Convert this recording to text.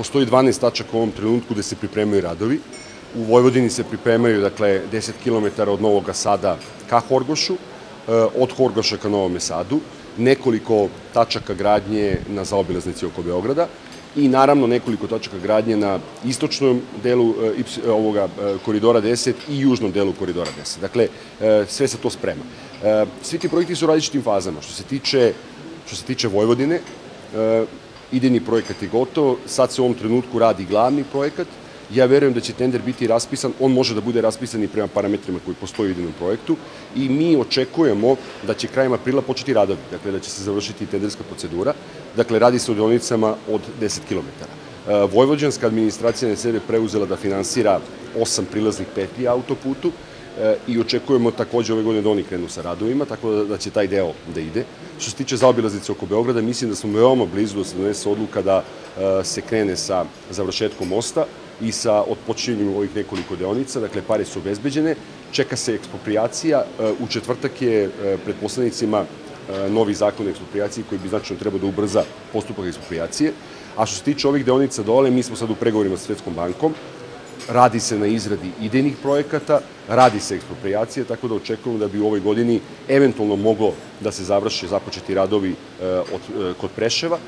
Postoji 12 tačaka u ovom trenutku gde se pripremaju radovi. U Vojvodini se pripremaju, dakle, 10 km od Novog Sada ka Horgošu, od Horgoša ka Novom Sadu, nekoliko tačaka gradnje na zaobilaznici oko Beograda i naravno nekoliko tačaka gradnje na istočnom delu ovoga Koridora 10 i južnom delu Koridora 10. Dakle, sve se to sprema. Svi ti projekti su u različitim fazama. Što se tiče Vojvodine, idejni projekat je gotov, sad se u ovom trenutku radi glavni projekat. Ja verujem da će tender biti raspisan, on može da bude raspisan i prema parametrima koji postoji u idejnom projektu i mi očekujemo da će krajem aprila početi radovi, dakle da će se završiti tenderska procedura, dakle radi se o deonicama od 10 km. Vojvođanska administracija je na sebe preuzela da finansira 8 prilaznih petlji autoputu i očekujemo takođe ove godine da oni krenu sa radovima, tako da će taj deo da ide. Što se tiče zaobilaznice oko Beograda, mislim da smo veoma blizu da se donese odluka da se krene sa završetkom mosta i sa otpočinjanjem ovih nekoliko deonica, dakle pare su obezbeđene, čeka se eksproprijacija, u četvrtak je pred poslanicima novi zakon o ekspropriaciji koji bi značajno trebao da ubrza postupak eksproprijacije, a što se tiče ovih deonica dole, mi smo sad u pregovorima sa Svetskom bankom, radi se na izradi idejnih projekata, radi se eksproprijacija, tako da očekujemo da bi u ovoj godini eventualno moglo da se završe započeti radovi kod Preševa.